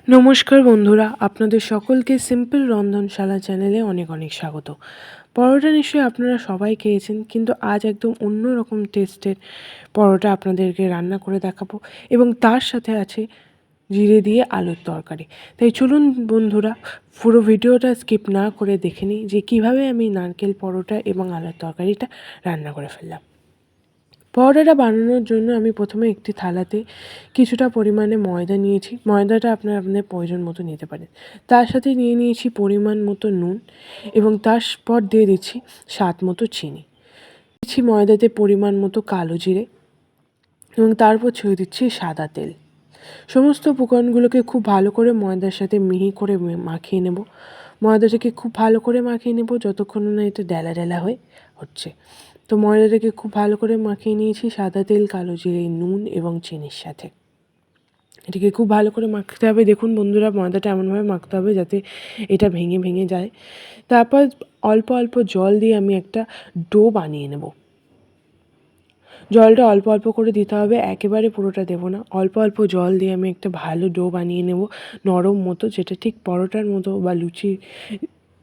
নমস্কার বন্ধুরা, আপনাদের সকলকে সিম্পল রন্ধনশালা চ্যানেলে অনেক অনেক স্বাগত। পরোটা নিশ্চয়ই আপনারা সবাই খেয়েছেন, কিন্তু আজ একদম অন্য রকম টেস্টের পরোটা আপনাদেরকে রান্না করে দেখাবো এবং তার সাথে আছে জিরে দিয়ে আলুর তরকারি। তাই চলুন বন্ধুরা, পুরো ভিডিওটা স্কিপ না করে দেখে নিই যে কীভাবে আমি নারকেল পরোটা এবং আলুর তরকারিটা রান্না করে ফেললাম। পরোটাটা বানানোর জন্য আমি প্রথমে একটি থালাতে কিছুটা পরিমাণে ময়দা নিয়েছি। ময়দাটা আপনারা আপনাদের প্রয়োজন মতো নিতে পারেন। তার সাথে নিয়ে নিয়েছি পরিমাণ মতো নুন এবং তারপর দিয়ে দিচ্ছি স্বাদ মতো চিনি। দিচ্ছি ময়দাতে পরিমাণ মতো কালো জিরে এবং তারপর ছেড়ে দিচ্ছি সাদা তেল। সমস্ত উপকরণগুলোকে খুব ভালো করে ময়দার সাথে মিহি করে মাখিয়ে নেব। ময়দাটাকে খুব ভালো করে মাখিয়ে নেব যতক্ষণ না এটা ডেলা ডেলা হয়ে হচ্ছে। তো ময়দাটাকে খুব ভালো করে মাখিয়ে নিয়েছি সাদা তেল, কালো জিরে, নুন এবং চিনির সাথে। এটাকে খুব ভালো করে মাখতে হবে। দেখুন বন্ধুরা, ময়দাটা এমনভাবে মাখতে হবে যাতে এটা ভেঙে ভেঙে যায়। তারপর অল্প অল্প জল দিয়ে আমি একটা ডো বানিয়ে নেব। জলটা অল্প অল্প করে দিতে হবে, একেবারে পুরোটা দেবো না। অল্প অল্প জল দিয়ে আমি একটা ভালো ডো বানিয়ে নেব, নরম মতো, যেটা ঠিক পরোটার মতো বা লুচি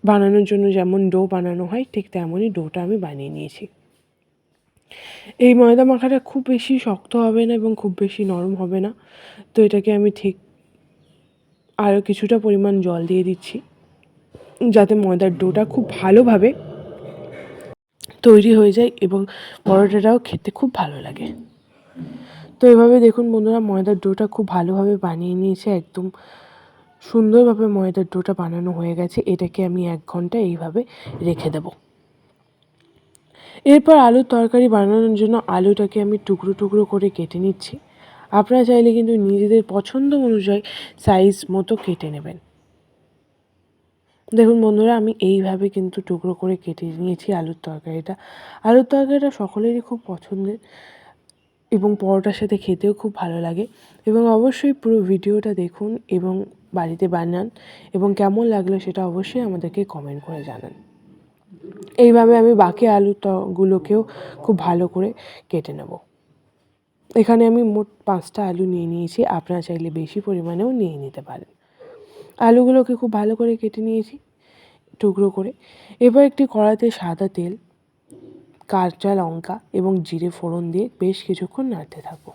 বানানোর জন্য যেমন ডো বানানো হয় ঠিক তেমনই ডোটা আমি বানিয়ে নিয়েছি। এই ময়দা মাখাটা খুব বেশি শক্ত হবে না এবং খুব বেশি নরম হবে না। তো এটাকে আমি ঠিক আরও কিছুটা পরিমাণ জল দিয়ে দিচ্ছি যাতে ময়দার ডোটা খুব ভালোভাবে তৈরি হয়ে যায় এবং পরোটাটাও খেতে খুব ভালো লাগে। তো এভাবে দেখুন বন্ধুরা, ময়দার ডোটা খুব ভালোভাবে বানিয়ে নিয়েছে। একদম সুন্দরভাবে ময়দার ডোটা বানানো হয়ে গেছে। এটাকে আমি 1 ঘন্টা এইভাবে রেখে দেব। এরপর আলুর তরকারি বানানোর জন্য আলুটাকে আমি টুকরো টুকরো করে কেটে নিচ্ছি। আপনারা চাইলে কিন্তু নিজেদের পছন্দ অনুযায়ী সাইজ মতো কেটে নেবেন। দেখুন বন্ধুরা, আমি এইভাবে কিন্তু টুকরো করে কেটে নিয়েছি আলুর তরকারিটা। আলুর তরকারিটা সকলেরই খুব পছন্দের এবং পরোটার সাথে খেতেও খুব ভালো লাগে। এবং অবশ্যই পুরো ভিডিওটা দেখুন এবং বাড়িতে বানান এবং কেমন লাগলো সেটা অবশ্যই আমাদেরকে কমেন্ট করে জানান। এইভাবে আমি বাকি গুলোকেও খুব ভালো করে কেটে নেব। এখানে আমি মোট 5টা আলু নিয়ে নিয়েছি, আপনারা চাইলে বেশি পরিমাণেও নিয়ে নিতে পারেন। আলুগুলোকে খুব ভালো করে কেটে নিয়েছি টুকরো করে। এবার একটি কড়াইতে সাদা তেল, কাঁচা লঙ্কা এবং জিরে ফোড়ন দিয়ে বেশ কিছুক্ষণ নাড়তে থাকবো।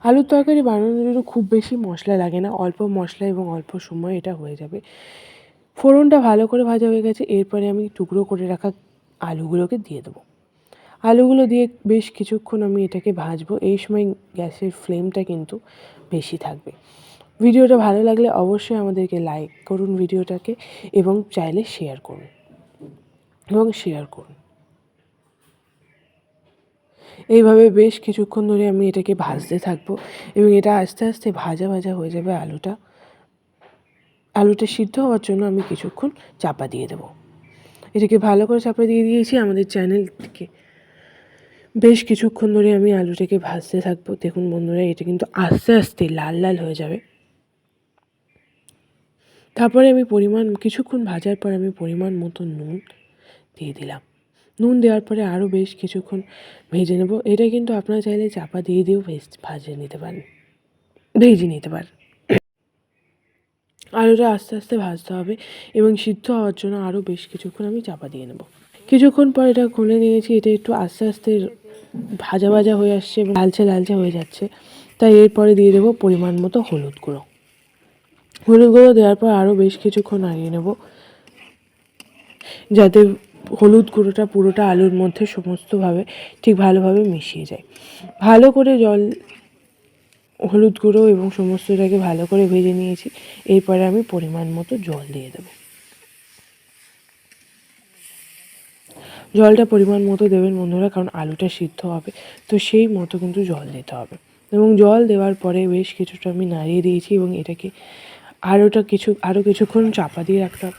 আলুর তরকারি বানানোর জন্য খুব বেশি মশলা লাগে না, অল্প মশলা এবং অল্প সময় এটা হয়ে যাবে। ফোড়নটা ভালো করে ভাজা হয়ে গেছে, এরপরে আমি টুকরো করে রাখা আলুগুলোকে দিয়ে দেবো। আলুগুলো দিয়ে বেশ কিছুক্ষণ আমি এটাকে ভাজবো। এই সময় গ্যাসের ফ্লেমটা কিন্তু বেশি থাকবে। ভিডিওটা ভালো লাগলে অবশ্যই আমাদেরকে লাইক করুন ভিডিওটাকে এবং চাইলে শেয়ার করুন এইভাবে বেশ কিছুক্ষণ ধরে আমি এটাকে ভাজতে থাকবো এবং এটা আস্তে আস্তে ভাজা ভাজা হয়ে যাবে। আলুটা সিদ্ধ হওয়ার জন্য আমি কিছুক্ষণ চাপা দিয়ে দেবো। এটাকে ভালো করে চাপা দিয়ে দিয়েছি। আমাদের চ্যানেলটিকে বেশ কিছুক্ষণ ধরে আমি আলুটাকে ভাজতে থাকবো। দেখুন বন্ধুরা, এটা কিন্তু আস্তে আস্তে লাল লাল হয়ে যাবে। তারপরে আমি কিছুক্ষণ ভাজার পর আমি পরিমাণ মতো নুন দিয়ে দিলাম। নুন দেওয়ার পরে আরও বেশ কিছুক্ষণ ভেজে নেব। এটা কিন্তু আপনারা চাইলে চাপা দিয়ে দিয়েও ভেজে নিতে পারেন। আলুটা আস্তে আস্তে ভাজতে হবে এবং সিদ্ধ হওয়ার জন্য আরও বেশ কিছুক্ষণ আমি চাপা দিয়ে নেব। কিছুক্ষণ পর এটা খুলে নিয়েছি। এটা একটু আস্তে আস্তে ভাজা ভাজা হয়ে আসছে এবং লালচে লালচে হয়ে যাচ্ছে। তাই এরপরে দিয়ে দেবো পরিমাণ মতো হলুদ গুঁড়ো। হলুদ গুঁড়ো দেওয়ার পর আরও বেশ কিছুক্ষণ নাড়িয়ে নেব যাতে হলুদ গুঁড়োটা পুরোটা আলুর মধ্যে সমস্তভাবে ঠিক ভালোভাবে মিশিয়ে যায়। ভালো করে হলুদ গুঁড়ো এবং সমস্তটাকে ভালো করে ভেজে নিয়েছি। এরপরে আমি পরিমাণ মতো জল দিয়ে দেবো। জলটা পরিমাণ মতো দেবেন বন্ধুরা, কারণ আলুটা সিদ্ধ হবে, তো সেই মতো কিন্তু জল দিতে হবে। এবং জল দেওয়ার পরে বেশ কিছুটা আমি নাড়িয়ে দিয়েছি এবং এটাকে আরও কিছুক্ষণ চাপা দিয়ে রাখলাম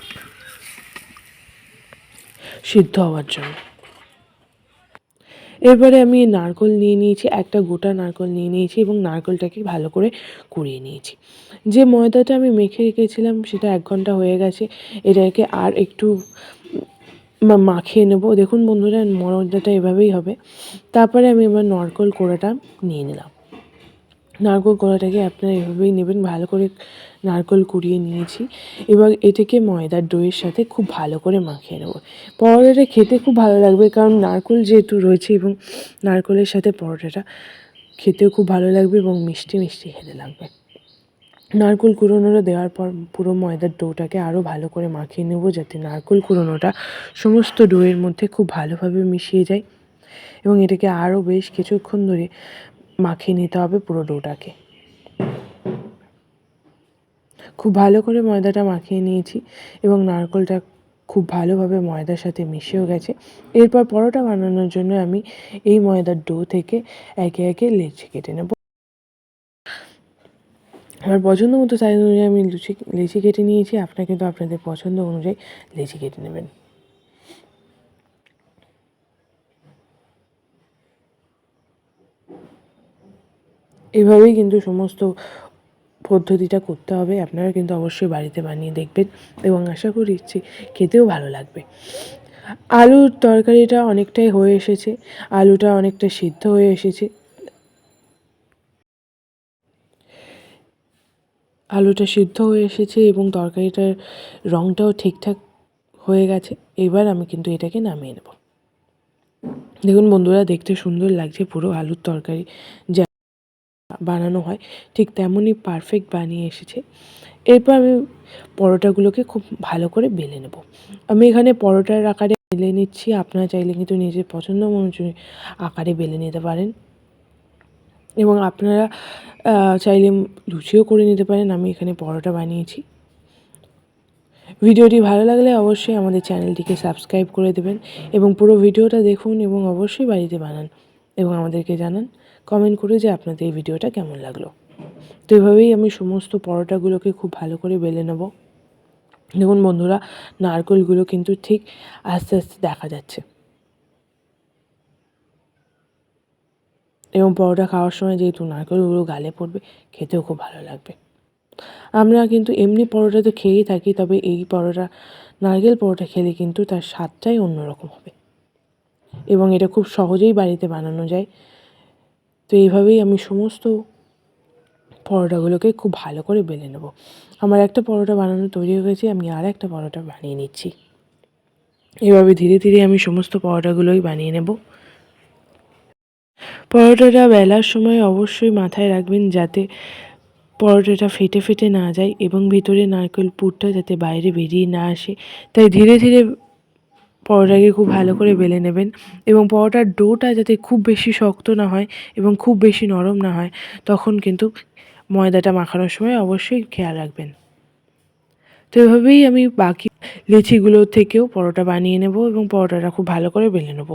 সিদ্ধ হওয়ার জন্য। এরপরে আমি নারকেল নিয়ে নিয়েছি, একটা গোটা নারকেল নিয়ে নিয়েছি এবং নারকেলটাকে ভালো করে কুড়িয়ে নিয়েছি। যে ময়দাটা আমি মেখে রেখেছিলাম সেটা 1 ঘন্টা হয়ে গেছে। এটাকে আর একটু মাখিয়ে নেব। দেখুন বন্ধুরা, ময়দাটা এভাবেই হবে। তারপরে আমি এবার নারকেল কোড়াটা নিয়ে নিলাম। নারকেল কোড়াটাকে আপনারা এভাবেই নেবেন, ভালো করে নারকেল কুড়িয়ে নিয়েছি। এবার এটাকে ময়দার ডোয়ের সাথে খুব ভালো করে মাখিয়ে নেব। পরোটাটা খেতে খুব ভালো লাগবে, কারণ নারকেল যেহেতু রয়েছে এবং নারকেলের সাথে পরোটাটা খেতেও খুব ভালো লাগবে এবং মিষ্টি মিষ্টি খেতে লাগবে। নারকেল কুড়োনোটা দেওয়ার পর পুরো ময়দার ডোটাকে আরও ভালো করে মাখিয়ে নেব, যাতে নারকেল কুড়োনোটা সমস্ত ডোয়ের মধ্যে খুব ভালোভাবে মিশিয়ে যায়। এবং এটাকে আরও বেশ কিছুক্ষণ ধরে মাখিয়ে নিতে হবে পুরো ডোটাকে। খুব ভালো করে ময়দাটা মাখিয়ে নিয়েছি এবং নারকেলটা খুব ভালোভাবে ময়দার সাথে মিশেও গেছে। এরপর পরোটা বানানোর জন্য আমি এই ময়দার ডো থেকে একে একে লেচি কেটে নেব। আমার পছন্দ মতো সাইজ অনুযায়ী আমি লেচি কেটে নিয়েছি। আপনারা কিন্তু আপনাদের পছন্দ অনুযায়ী লেচি কেটে নেবেন। এভাবেই কিন্তু সমস্ত পদ্ধতিটা করতে হবে। আপনারা কিন্তু অবশ্যই বাড়িতে বানিয়ে দেখবেন এবং আশা করছি খেতেও ভালো লাগবে। আলুর তরকারিটা অনেকটাই হয়ে এসেছে, আলুটা অনেকটা সিদ্ধ হয়ে এসেছে। আলুটা সিদ্ধ হয়ে এসেছে এবং তরকারিটার রঙটাও ঠিকঠাক হয়ে গেছে। এবার আমি কিন্তু এটাকে নামিয়ে নেব। দেখুন বন্ধুরা, দেখতে সুন্দর লাগছে। পুরো আলুর তরকারি যা বানানো হয় ঠিক তেমনই পারফেক্ট বানিয়ে এসেছে। এরপর আমি পরোটাগুলোকে খুব ভালো করে বেলে নেব। আমি এখানে পরোটার আকারে বেলে নিচ্ছি। আপনারা চাইলে কিন্তু নিজের পছন্দ অনুযায়ী আকারে বেলে নিতে পারেন এবং আপনারা চাইলে লুচিও করে নিতে পারেন। আমি এখানে পরোটা বানিয়েছি। ভিডিওটি ভালো লাগলে অবশ্যই আমাদের চ্যানেলটিকে সাবস্ক্রাইব করে দেবেন এবং পুরো ভিডিওটা দেখুন এবং অবশ্যই বাড়িতে বানান এবং আমাদেরকে জানান কমেন্ট করে যে আপনাদের এই ভিডিওটা কেমন লাগলো। তো এভাবেই আমি সমস্ত পরোটাগুলোকে খুব ভালো করে বেলে নেব। দেখুন বন্ধুরা, নারকেলগুলো কিন্তু ঠিক আস্তে আস্তে দেখা যাচ্ছে এবং পরোটা খাওয়ার সময় যেহেতু নারকেলগুলো গালে পড়বে, খেতেও খুব ভালো লাগবে। আমরা কিন্তু এমনি পরোটা তো খেয়েই থাকি, তবে এই পরোটা, নারকেল পরোটা খেলে কিন্তু তার স্বাদটাই অন্যরকম হবে এবং এটা খুব সহজেই বাড়িতে বানানো যায়। তো এইভাবেই আমি সমস্ত পরোটাগুলোকে খুব ভালো করে বেলে নেব। আমার একটা পরোটা বানানো তৈরি হয়ে গেছে, আমি আর একটা পরোটা বানিয়ে নিচ্ছি। এভাবে ধীরে ধীরে আমি সমস্ত পরোটাগুলোই বানিয়ে নেব। পরোটাটা বেলার সময় অবশ্যই মাথায় রাখবেন যাতে পরোটাটা ফেটে ফেটে না যায় এবং ভিতরে নারকেল পুরটা যাতে বাইরে বেরিয়ে না আসে। তাই ধীরে ধীরে পরোটাকে খুব ভালো করে বেলে নেবেন এবং পরোটার ডোটা যাতে খুব বেশি শক্ত না হয় এবং খুব বেশি নরম না হয়, তখন কিন্তু ময়দাটা মাখানোর সময় অবশ্যই খেয়াল রাখবেন। তো এভাবেই আমি বাকি লিচিগুলো থেকেও পরোটা বানিয়ে নেব এবং পরোটাটা খুব ভালো করে বেলে নেব।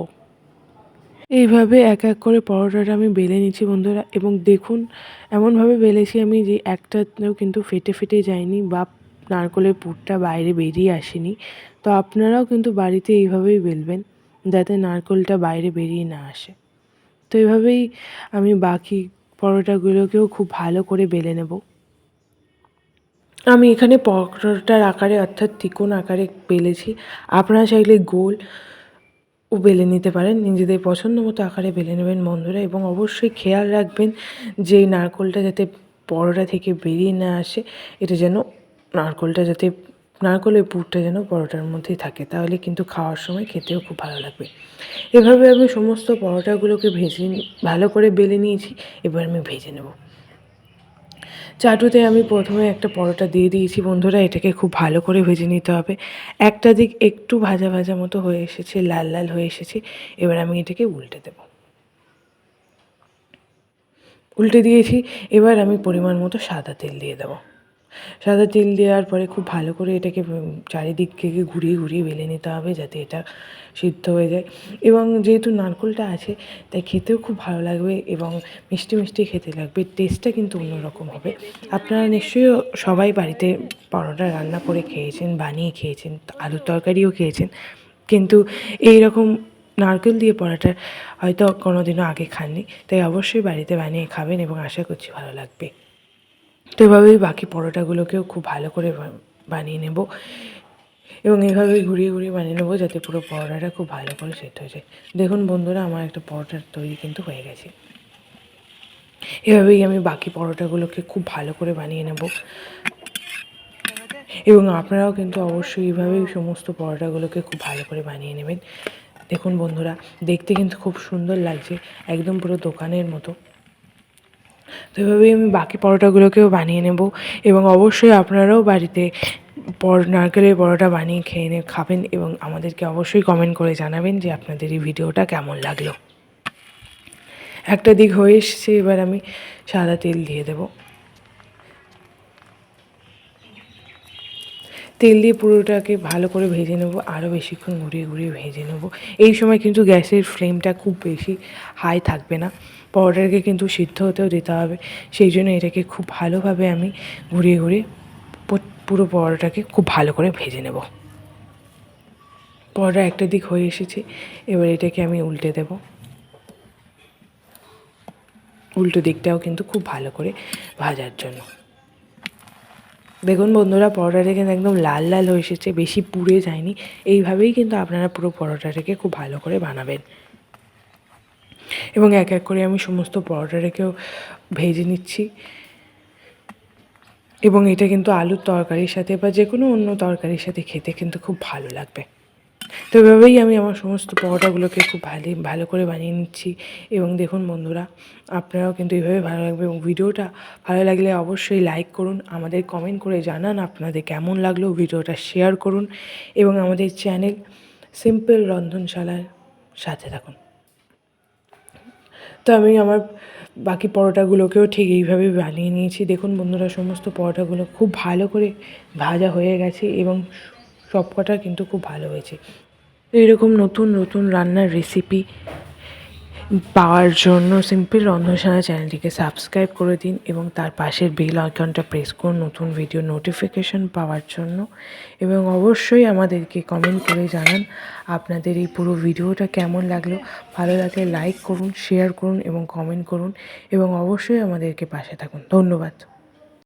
এইভাবে এক এক করে পরোটাটা আমি বেলে নিচ্ছি বন্ধুরা, এবং দেখুন এমনভাবে বেলেছি আমি যে একটাতেও কিন্তু ফেটে ফেটে যায়নি বা নারকেলের পুরটা বাইরে বেরিয়ে আসেনি। তো আপনারাও কিন্তু বাড়িতে এইভাবেই বেলবেন যাতে নারকেলটা বাইরে বেরিয়ে না আসে। তো এইভাবেই আমি বাকি পরোটাগুলোকেও খুব ভালো করে বেলে নেব। আমি এখানে পরোটার আকারে অর্থাৎ ত্রিকোণ আকারে বেলেছি। আপনারা চাইলে গোল ও বেলে নিতে পারেন। নিজেদের পছন্দ মতো আকারে বেলে নেবেন বন্ধুরা, এবং অবশ্যই খেয়াল রাখবেন যে এই নারকেলটা যাতে পরোটা থেকে বেরিয়ে না আসে। এটা যেন নারকেলের পুরটা যেন পরোটার মধ্যেই থাকে, তাহলে কিন্তু খাওয়ার সময় খেতেও খুব ভালো লাগবে। এভাবে আমি সমস্ত পরোটাগুলোকে ভালো করে বেলে নিয়েছি। এবার আমি ভেজে নেব। চাটুতে আমি প্রথমে একটা পরোটা দিয়ে দিয়েছি বন্ধুরা। এটাকে খুব ভালো করে ভেজে নিতে হবে। একটা দিক একটু ভাজা ভাজা মতো হয়ে এসেছে, লাল লাল হয়ে এসেছে। এবার আমি এটাকে উল্টে দেব। উল্টে দিয়েছি। এবার আমি পরিমাণ মতো সাদা তেল দিয়ে দেবো। সাদা তেল দেওয়ার পরে খুব ভালো করে এটাকে চারিদিক থেকে ঘুরিয়ে ঘুরিয়ে বেলে নিতে হবে যাতে এটা সিদ্ধ হয়ে যায়। এবং যেহেতু নারকেলটা আছে তাই খেতেও খুব ভালো লাগবে এবং মিষ্টি মিষ্টি খেতে লাগবে। টেস্টটা কিন্তু অন্যরকম হবে। আপনারা নিশ্চয়ই সবাই বাড়িতে পরোটা রান্না করে খেয়েছেন, বানিয়ে খেয়েছেন, আলুর তরকারিও খেয়েছেন, কিন্তু এই রকম নারকেল দিয়ে পরোটা হয়তো কোনোদিনও আগে খাননি। তাই অবশ্যই বাড়িতে বানিয়ে খাবেন এবং আশা করছি ভালো লাগবে। তো এভাবেই বাকি পরোটাগুলোকেও খুব ভালো করে বানিয়ে নেব এবং এভাবেই ঘুরিয়ে ঘুরিয়ে বানিয়ে নেবো যাতে পুরো পরোটাটা খুব ভালো করে সেট হয়ে যায়। দেখুন বন্ধুরা, আমার একটা পরোটার তৈরি কিন্তু হয়ে গেছে। এভাবেই আমি বাকি পরোটাগুলোকে খুব ভালো করে বানিয়ে নেব। এবং আপনারাও কিন্তু অবশ্যই এইভাবেই সমস্ত পরোটাগুলোকে খুব ভালো করে বানিয়ে নেবেন। দেখুন বন্ধুরা, দেখতে কিন্তু খুব সুন্দর লাগছে, একদম পুরো দোকানের মতো। তো এভাবেই আমি বাকি পরোটাগুলোকেও বানিয়ে নেব। এবং অবশ্যই আপনারাও বাড়িতে নারকেলের পরোটা বানিয়ে খাবেন এবং আমাদেরকে অবশ্যই কমেন্ট করে জানাবেন যে আপনাদের এই ভিডিওটা কেমন লাগলো। একটা দিক হয়ে এসছে, এবার আমি সাদা তেল দিয়ে দেবো। তেল দিয়ে পুরোটাকে ভালো করে ভেজে নেব, আরও বেশিক্ষণ ঘুরিয়ে ঘুরিয়ে ভেজে নেব। এই সময় কিন্তু গ্যাসের ফ্লেমটা খুব বেশি হাই থাকবে না, পরোটাকে কিন্তু সিদ্ধ হতেও দিতে হবে। সেই জন্য এটাকে খুব ভালোভাবে আমি ঘুরিয়ে ঘুরিয়ে পুরো পরোটাকে খুব ভালো করে ভেজে নেব। পরোটা একটা দিক হয়ে এসেছে, এবার এটাকে আমি উল্টে দেব। উল্টো দিকটাও কিন্তু খুব ভালো করে ভাজার জন্য। দেখুন বন্ধুরা, পরোটাটা কিন্তু একদম লাল লাল হয়ে এসেছে, বেশি পুড়ে যায়নি। এইভাবেই কিন্তু আপনারা পুরো পরোটাটাকে খুব ভালো করে বানাবেন। এবং এক এক করে আমি সমস্ত পরোটাটাকেও ভেজে নিচ্ছি। এবং এটা কিন্তু আলুর তরকারির সাথে বা যে কোনো অন্য তরকারির সাথে খেতে কিন্তু খুব ভালো লাগবে। তো এভাবেই আমি আমার সমস্ত পরোটাগুলোকে খুব ভালো করে বানিয়ে নিচ্ছি। এবং দেখুন বন্ধুরা, আপনারাও কিন্তু এইভাবে ভালো লাগবে। এবং ভিডিওটা ভালো লাগলে অবশ্যই লাইক করুন, আমাদের কমেন্ট করে জানান আপনাদের কেমন লাগলো, ভিডিওটা শেয়ার করুন এবং আমাদের চ্যানেল সিম্পল রন্ধনশালার সাথে থাকুন। তো আমি আমার বাকি পরোটাগুলোকেও ঠিক এইভাবে বানিয়ে নিয়েছি। দেখুন বন্ধুরা, সমস্ত পরোটাগুলো খুব ভালো করে ভাজা হয়ে গেছে এবং সবকটা কিন্তু খুব ভালো হয়েছে। এরকম নতুন নতুন রান্নার রেসিপি পাওয়ার জন্য সিম্পল রন্ধনশালা চ্যানেলটিকে সাবস্ক্রাইব করে দিন এবং তার পাশের বেল আইকনটা প্রেস করুন নতুন ভিডিও নোটিফিকেশন পাওয়ার জন্য। এবং অবশ্যই আমাদেরকে কমেন্ট করে জানান আপনাদের এই পুরো ভিডিওটা কেমন লাগলো। ভালো লাগলে লাইক করুন, শেয়ার করুন এবং কমেন্ট করুন এবং অবশ্যই আমাদেরকে পাশে থাকুন। ধন্যবাদ।